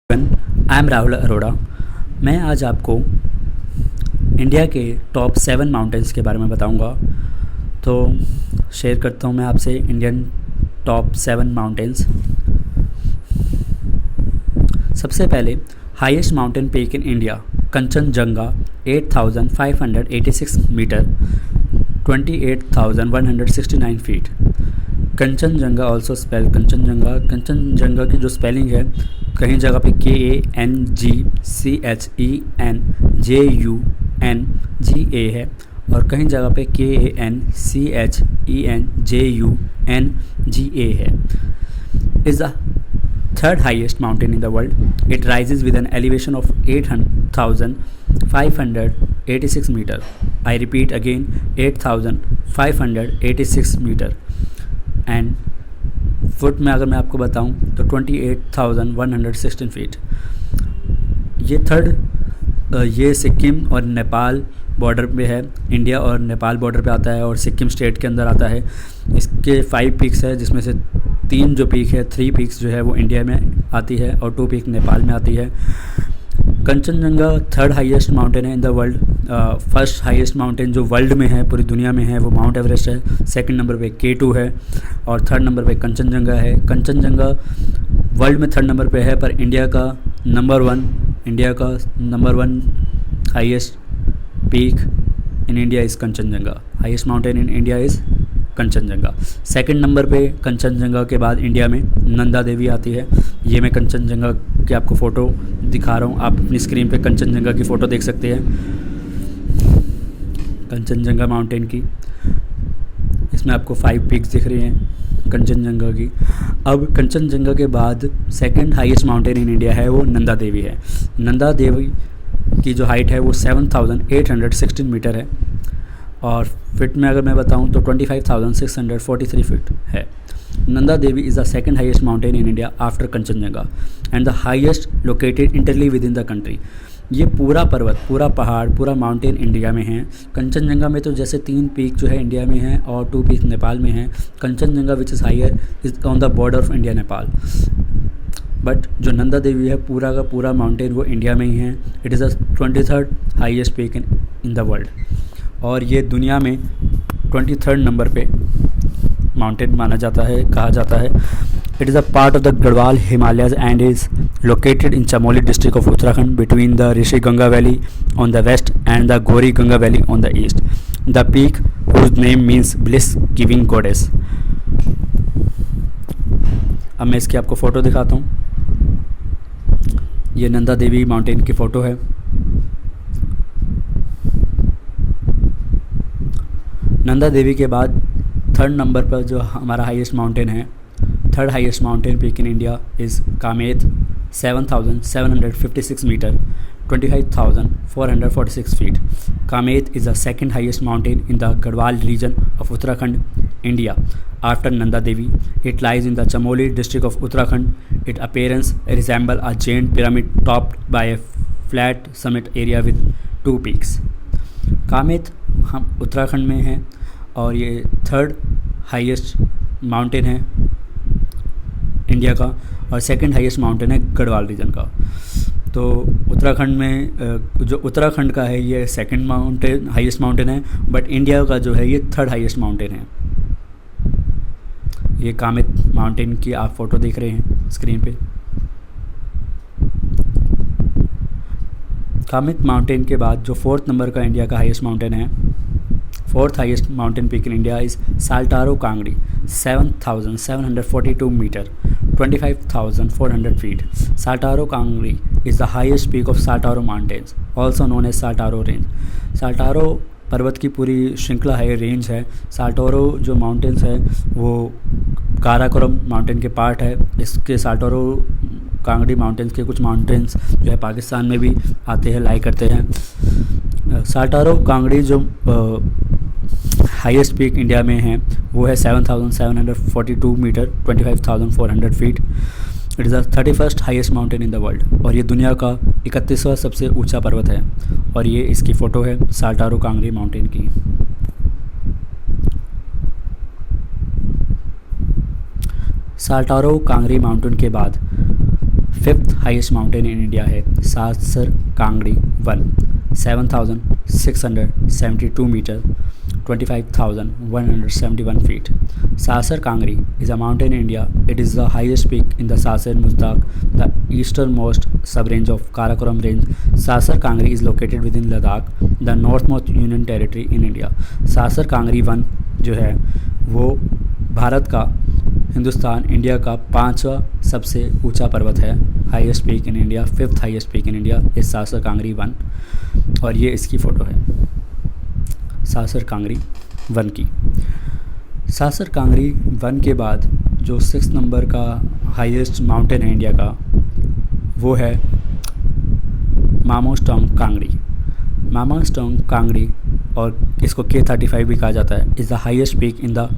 I am Rahul Arora. मैं आज आपको इंडिया के टॉप 7 माउंटेन्स के बारे में बताऊंगा। तो शेयर करता हूं मैं आपसे इंडियन टॉप 7 माउंटेन्स। सबसे पहले highest mountain peak in India, Kanchenjunga 8,586 metre, 28,169 feet. Kanchenjunga also spell Kanchenjunga की जो स्पेलिंग है, कहीं जगह पे KANGCHENJUNGA है और कहीं जगह पे KANCHENJUNGA है। Is the third highest mountain in the world. It rises with an elevation of 8,586 meter. I repeat again, 8,586 meter. And foot में अगर मैं आपको बताऊं तो 28,116 फीट। ये सिक्किम और नेपाल बॉर्डर पे है। इंडिया और नेपाल बॉर्डर पे आता है और सिक्किम स्टेट के अंदर आता है। इसके 5 पीक्स है, जिसमें से 3 जो पीक है, 3 पीक्स जो है वो इंडिया में आती है और 2 पीक नेपाल में आती है। कंचनजंगा थर्ड हाईएस्ट माउंटेन है इन the world. First highest mountain जो वर्ल्ड में है, पूरी दुनिया में है, वो माउंट एवरेस्ट है। सेकंड नंबर पे K2 है और थर्ड नंबर पे कंचनजंगा है। कंचनजंगा वर्ल्ड में थर्ड नंबर पे है, पर इंडिया का number one highest peak in India is Kanchenjunga. Highest mountain in India is Kanchenjunga. Second number पे कंचनजंगा के बाद इंडिया में नंदा देवी आती है। ये मैं कंचनजंगा की आपको फ़ोटो दिखा रहा हूँ, आप अपनी स्क्रीन पे कंचनजंगा की फ़ोटो देख सकते हैं, कंचनजंगा माउंटेन की। इसमें आपको 5 पीक्स दिख रही हैं कंचनजंगा की। अब कंचनजंगा के बाद second highest mountain in India है, वो नंदा देवी है। नंदा देवी की जो हाइट है वो 7,816 मीटर है और फिट में अगर मैं बताऊं तो 25,643 फीट है। Nanda Devi is the second highest mountain in India after Kangchenjunga and the highest located entirely within the country. ये पूरा पर्वत, पूरा पहाड़, पूरा माउंटेन इंडिया में है। कंचनजंगा में तो जैसे 3 पीक जो है इंडिया में है और 2 पीक नेपाल में है। Kanchenjunga which is higher is on the border of India Nepal. But जो नंदा देवी है, पूरा का पूरा माउंटेन वो इंडिया में ही है। It is the 23rd highest peak in the world और ये दुनिया में 23rd नंबर पे माउंटेन माना जाता है, कहा जाता है। It is a part of the Garhwal Himalayas and is located in Chamoli district of Uttarakhand between the Rishi Ganga valley on the west and the Gauri Ganga valley on the east. The peak whose name means bliss giving goddess. अब मैं इसकी आपको photo दिखाता हूँ। ये Nanda Devi mountain की photo है। नंदा देवी के बाद थर्ड नंबर पर जो हमारा हाईएस्ट माउंटेन है, third highest mountain peak in India is Kamet 7,756 metre, 25,446 feet. Kamet is the second highest mountain in the Garhwal region of Uttarakhand, India after Nanda Devi. It lies in the Chamoli district of Uttarakhand. Its appearance resembles a giant pyramid topped by a flat summit area with 2 peaks. Kamet हम उत्तराखंड में है और ये third highest mountain है India का और second highest mountain है Garhwal reason का। तो उत्तराखंड में जो उत्तराखंड का है ये सेकंड माउंटेन हाईएस्ट माउंटेन है, बट इंडिया का जो है ये थर्ड हाईएस्ट माउंटेन है। ये कामेत माउंटेन की आप फ़ोटो देख रहे हैं स्क्रीन पे। कामेत माउंटेन के बाद जो 4th नंबर का इंडिया का हाईएस्ट माउंटेन है, 4th highest mountain peak in India is Saltoro Kangri 7,742 metre, 25,400 feet. Saltoro Kangri is the highest peak of Saltoro mountains, also known as Saltoro range. Saltoro पर्वत की पूरी श्रृंखला है, रेंज है। साल्टोरो जो माउंटेन्स है वो काराकोरम माउंटेन के पार्ट है। इसके साल्टोरो कांगड़ी माउंटेन्स के कुछ माउंटेन्स जो है पाकिस्तान में भी आते हैं, लाई करते हैं। साल्टारो कांगड़ी जो हाईएस्ट पीक इंडिया में है वो है 7,742 metre, 25,400 feet. It is the 31st highest mountain in the world और ये दुनिया का 31वां सबसे ऊंचा पर्वत है और ये इसकी फ़ोटो है साल्टारो कांगड़ी माउंटेन की। साल्टारो कांगड़ी माउंटेन के बाद fifth highest mountain in India है सासर Kangri 1, 7,672 metre, 25,171 feet. Sasar Kangri is a mountain in India. It is the highest peak in the Sasar Muztagh, the easternmost sub-range of Karakoram range. Sasar Kangri is located within Ladakh, the northmost Union Territory in India. Sasar Kangri 1 जो है वो भारत का, Hindustan, India का 5वां सबसे ऊंचा पर्वत है. Highest peak in India, fifth highest peak in India इस सासर कांगरी 1. और ये इसकी फ़ोटो है सासर कांगरी 1 की. सासर कांगरी 1 के बाद जो 6 नंबर का हाईएस्ट माउंटेन है इंडिया का वो है मामोस्टोंग कांगड़ी. मामोस्टोंग कांगड़ी, और इसको K35 भी कहा जाता है, is the highest peak in the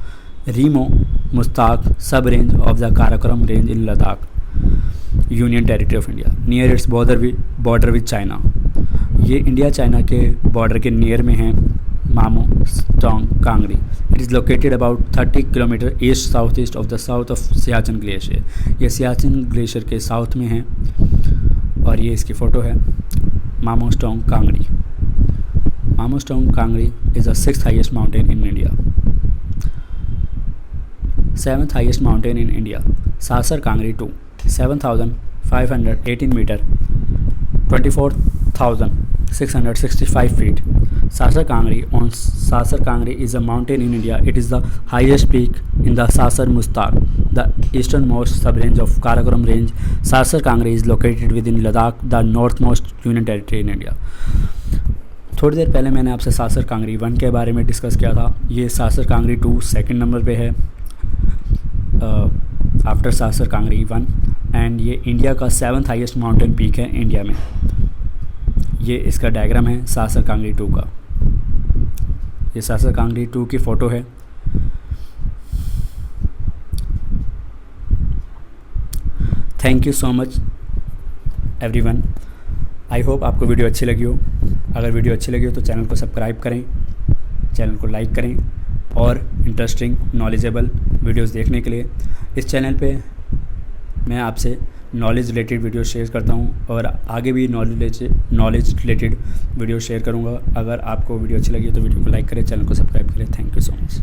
Rimo Muztagh subrange of the Karakoram range in Ladakh, union territory of India, near its border with China. ये इंडिया चाइना के बॉर्डर के नियर में है Mamostong Kangri. It is located about 30 kilometre east south east of the south of Siachen glacier. ये Siachen glacier के south में है. और ये इसकी फ़ोटो है Mamostong Kangri. Mamostong Kangri is the 6th highest mountain in India. 7th highest mountain in India Saser Kangri 2, 7,518 metres, 24,665 feet. Sasar Kangri is a mountain in India. It is the highest peak in the Sasar Muztagh, the easternmost sub-range of Karakoram range. Sasar Kangri is located within Ladakh, the northmost Union Territory in India. थोड़ी देर पहले मैंने आपसे सासर कांगरी 1 के बारे में discuss किया था. ये सासर कांगरी 2 सेकंड नंबर पे है आफ्टर सासर कांगरी 1. एंड ये इंडिया का 7th हाईएस्ट माउंटेन पीक है इंडिया में. ये इसका डायग्राम है सासर कांगरी 2 का. ये सासर कांगरी 2 की फ़ोटो है. Thank you so much everyone. I hope आपको वीडियो अच्छी लगी हो. अगर वीडियो अच्छी लगी हो तो चैनल को सब्सक्राइब करें, चैनल को लाइक करें और इंटरेस्टिंग नॉलेजेबल वीडियोस देखने के लिए इस चैनल पे मैं आपसे नॉलेज रिलेटेड वीडियो शेयर करता हूँ और आगे भी नॉलेज रिलेटेड वीडियो शेयर करूँगा. अगर आपको वीडियो अच्छी लगी तो वीडियो को लाइक करें, चैनल को सब्सक्राइब करें. Thank you so much.